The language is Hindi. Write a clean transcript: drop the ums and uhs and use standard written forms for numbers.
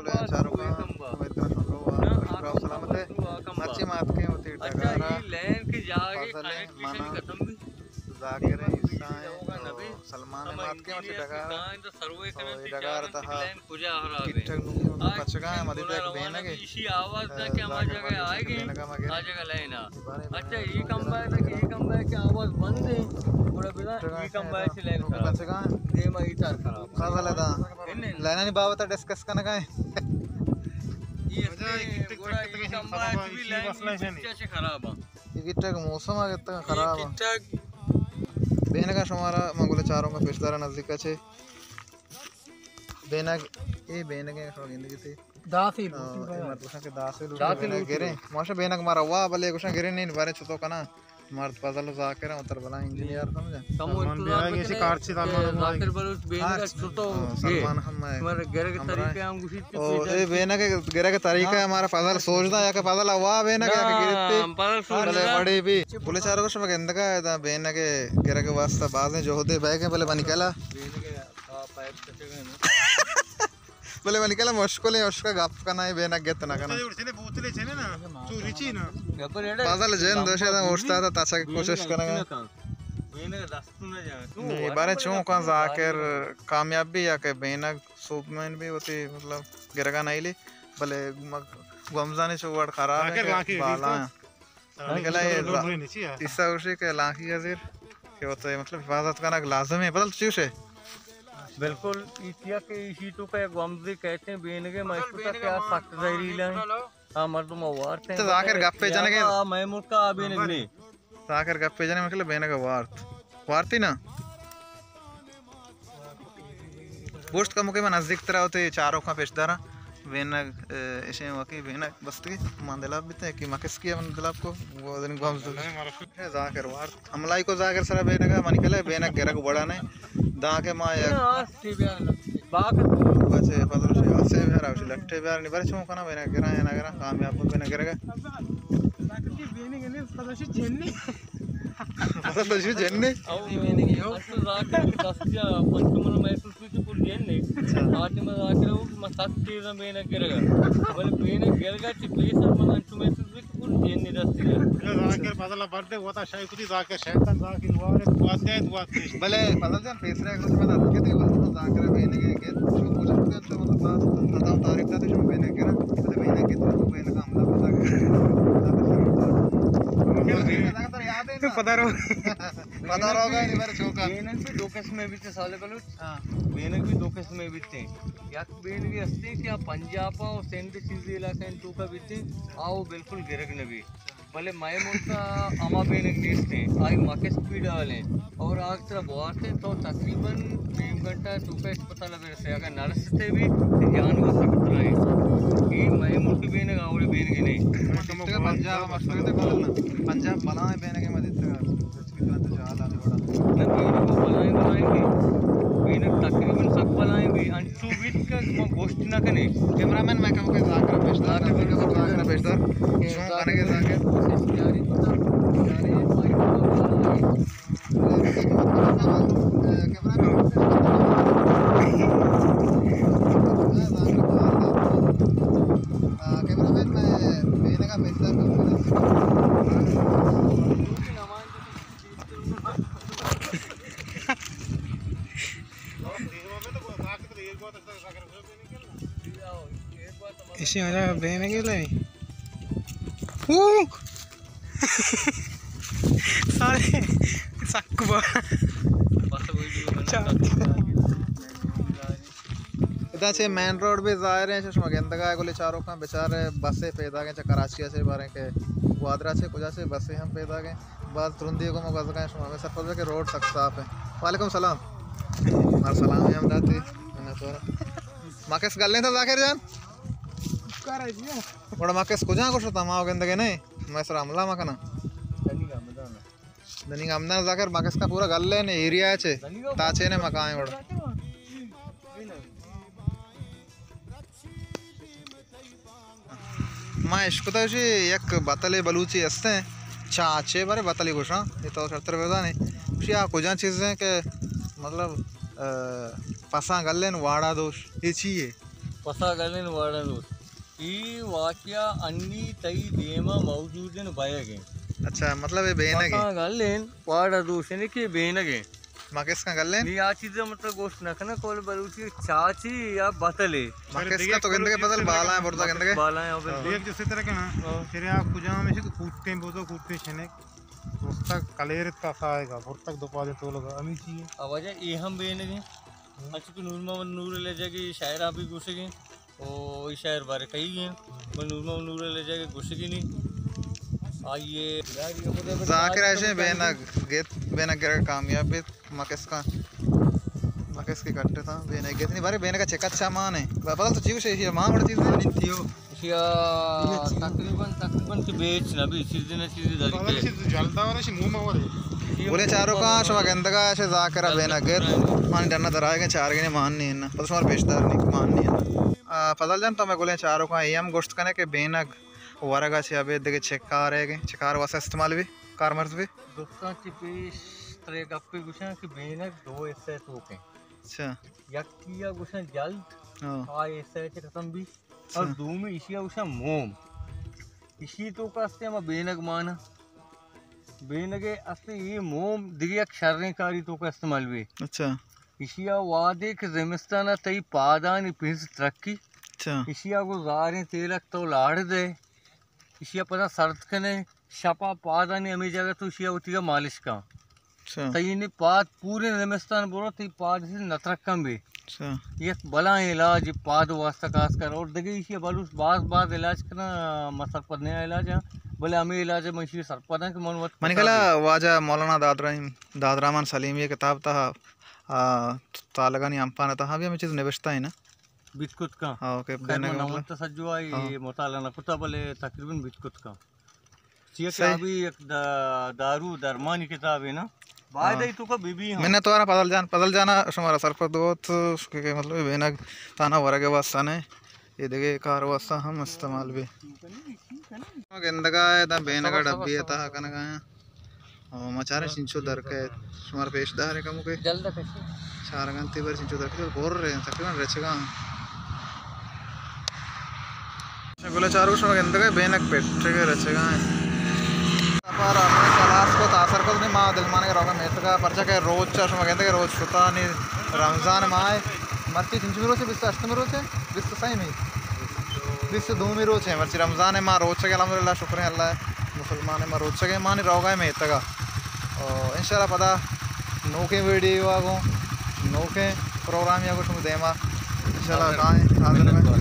बोले चारों का इतना सुनो हुआ सलामत है मच्छी मात के होती टगारा फजल माना जाकिर ईसाई सलमान मात के मच्छी टगारा तो टगार तहा किट्ठक नुकी पचगा है मदी तक बेना के बेना का मगे अच्छा ये कम है कि आवाज बंद है पूरा बिना ये कम है से लेन पचगा ये मैं इतार खराब फजल दा लेना नहीं बाबा डिस्कस करना का ये पूरा ये कम है भी लेन कैसे खराब है ये किट्ठक मौसम आ कितना खराब है किट्ठक बेना का शुमारा मंगोले चारों का पेशदारा नजदीक है बेना ये बेना के शौक जिंदगी से दासी मर्द कुछ के दासी गिरे माशा बेना मारा हुआ भले कुछ गिरे नहीं बारे छतो कना मर्द पजल जाकर उतर बला इंजीनियर समझा सलमान बिया के कार से जाकर बलुस बेना का छतो सलमान हम हमारे घर के तरीके हम गुशी और ये बेना के गिरे के तरीका हमारा पजल सोचदा या के पजल हुआ बेना के गिरते भले बड़े भी पुलिस चारों को शबक इंदका है बेना के गिरे के वास्ता बाद में जो होते बैग है भले बन निकला पाइप कटेगा ना बोले मैंने कहा मुश्किल है उसका गप करना है बेना गेत ना करना बोतले छे ना चोरी छी ना पागल जेन दोषे था उठता था ताचा की कोशिश करेंगे बेना दस्तू ना जा ये बारे चों का जाकर कामयाब भी या के बेना सुपरमैन भी होती मतलब गिरगा नहीं ली भले गमजाने चोवड़ खराब है बाला निकला ये इससे उसी के लाखी गजीर के होता है मतलब हिफाजत करना लाजमी है बदल चीज है बिल्कुल इतिया के शीटों का एक वमज़े कहते हैं बेन के मशहूर क्या सख्त जहरीला है हाँ मर्द मवार थे तो जाकर गप्पे जाने के महमूद का बेन ने जाकर गप्पे जाने मतलब बेन का वार्ती ना पोस्ट का मुके में नजदीक तरह होते चारों का पेशदारा बेन ऐसे वाकई बेन बस्ती मांदला भी थे कि मकस किया मांदला को वो दिन गम है जाकर वार्त हमलाई को जाकर सरा बेन का मन के बेन गेरा को बड़ा नहीं दाके माया बाक बचे पदर से आसे बिहार आवश्य लट्टे बिहार नहीं बरे चौंका ना बेना गिरा है ना गिरा कामयाब बेना गिरेगा बेने के लिए पदशी झेलने पदशी झेलने औ बेने के असल रात दस्तिया पंचमन महसूस की पूरी झेलने आठ में आकर वो मसाज तेज बेना गिरेगा बोले बेना गिरेगा ची प्लेस मन टू महसूस की पूरी झेलने दस्तिया जाकर बदला बर्थडे होता शायद कुछ जाकर शैतान जाकर दुआ दे दुआ भले बदल जान फेस रहे कुछ में के तो वो जाकर बेने के जो कुछ तो मतलब बात बताओ तारीख था तो बेने के ना बेने के तो बेने का हमला पता रहोगा नहीं मेरे चौका बेनक भी दो किस्म में भी थे साले बलूच हां बेनक भी दो किस्म में भी थे एक बेन के अस्ते क्या पंजाब और सेंट सीधी इलाके टू का भी थे आओ बिल्कुल गिरक ने भी भले माय मोटा अमा बेनक नीस थे आई माके स्पीड वाले और आग तरह बहुत थे तो तकरीबन 3 घंटा टू का पता लगे से अगर नर्स थे भी जान हो सकता है ये माय मोटी बेनक और बेन के नहीं पंजाब मसले ते पंजाब बनाए बेने के मदद कितना तो जाला बड़ा ना बेने को बनाएंगे बेने तकरीबन सब बनाएंगे अंशु विद का गोश्त ना कने कैमरामैन मैं कहूं कि जाकर पेशदार के जाकर पेशदार जो आने के जाकर तैयारी पता कैमरामैन मैं बेने का पेशदार इसी वजह बेने के लिए सारे सक्कुबा इधर से मेन रोड भी जाहिर है चश्मा गेंदगा गोले चारों का बेचारे बसें पैदा गए कराची से बारे के ग्वादरा से कुछ से बसें हम पैदा गए बस तुरंती को मगज गए शुमा में सर के रोड तक साफ है वालेकुम सलाम हमारा सलाम है हम दाती मैंने तो माकेस गल्ले था जाकर जान बड़ा माकेस को जा कुछ तमाम गेंदगे नहीं मैं सर हमला मकना दनी हमना जाकर माकेस का पूरा गल्ले ने एरिया है ताचे ने मकान है बड़ा मैं इसको तो एक बतले बलूची असते हैं चाचे बारे बतली कुछ हाँ ये तो शर्तर वेदा नहीं उसी आप कुछ चीज़ें के मतलब पसा गल्ले न वाड़ा दोष ये चाहिए पसा गलन वाड़न ई वाक्या अन्नी तई देमा मौजूदन बयगे अच्छा मतलब ये बेनग है पसा गलन वाड़ा दूसरे के बेनगे मकेस का गल्ले नी आ चीज़ मतलब गोश्त नखना कोल बलूची चाची या बतले मकेस का तो गंदे के बदल बाला है बोलता गंदे के बाला है और देख जैसे तरह के ना तेरे आप कुछ में से कूदते हैं बोतो कूदते छने दोस्ता कलेर ता आएगा और तक दो पादे तो लोग अमी चाहिए आवाज़ ये हम बेनगे अच्छा कि नूरमा नूर ले जाके शायरा भी घुसेंगे और शायर बारे कही गए नूरमा नूर ले जाके घुसेगी नहीं आइए जाकिर ऐसे बेनग गेट बेनग का कामयाब है मकेस का मकेस की कट्टे था बेनग गेट नहीं बारे बेनग का चेक अच्छा मान है बदल तो चीज़ है मां बड़ी चीज़ नहीं थी वो या तकरीबन के बेच ना भी चीज़ चीज जलता वाला शी मुंह में वाले बोले चारों का शवा गंदा का ऐसे जाकिर बेनग गेट मान डरना दराएगा चार के मान नहीं है ना पता तुम्हारे पेशदार नहीं मान नहीं है पता जान तो मैं बोले चारों का यम गोश्त करने के बेनग वरगा से अबे देखे चेकार है चेकार वासा इस्तेमाल भी कार मर्ज भी दोस्तों की पेश तरह गप्पे गुशा कि बेनक दो ऐसे टोके अच्छा यक किया गुशा जल्द हाँ आ ऐसे खत्म भी और दो में इशिया गुशा मोम इसी तो का अस्ते हम बेनक माना बेनगे अस्ते ये मोम दिया शर्रकारी तो का इस्तेमाल भी अच्छा इशिया वादे के ज़िमिस्ताना तई पादानी पिंस तरक्की अच्छा इशिया को ज़ारे तेलक तो लाड़ दे इशिया पता सर्द कने शपा पादानी अमी जगह तो इशिया होती है मालिश का अच्छा तई ने पाद पूरे नमस्तान बोलो तई पाद से नतरक कम भी अच्छा ये बला इलाज पाद वास्ता खास कर और दगे इशिया बलूस बाज इलाज करना मसर पदने इलाज है बोले हमें इलाज मशी सर पता कि मन मैंने कहा वाजा मौलाना दादरामान सलीम ये किताब था तालगानी अंपाना था हाँ भी हमें चीज़ निबश्ता है ना बिस्कुट का हाँ ओके खैर नमत सज्जुआ ये मुताला ना कुता बोले तकरीबन बिस्कुट का चीज़ अभी एक दारू दरमानी किताब है ना बाद ही तो का बीबी है मैंने तो आना पदल जाना शुमारा सर पर दो तो उसके मतलब बेना ताना वरा के वास्ता ने ये देखे कार वास्ता हम इस्तेमाल भी गंदगा है ता बेना का डब्बी है ता कना का और मचारे सिंचो दर के शुमार पेशदार है कम के जल्द कैसे चार घंटे पर सिंचो दर के बोर रहे हैं तकरीबन रचगा बोले चारों शुमार गंदगा बेनक पेट के रचगा पर अपने क्लास को तासर को नहीं माँ दिलमाने के रोगा मेट का पर्चा के रोज चा शुमार गंदगा रोज शुता नहीं रमजान माए मर्ची सिंचो में रोचे बिस्त अष्टमी रोचे बिस्त सही में बिस्त दो में रोचे मर्ची रमजान है माँ रोज के अल्हम्दुलिल्लाह शुक्र है अल्लाह मुसलमान है माँ रोज के माँ नहीं रोगा है मेट का और इंशाल्लाह पता नोके वीडियो आगो नोके प्रोग्राम या कुछ देमा इंशाल्लाह कहाँ है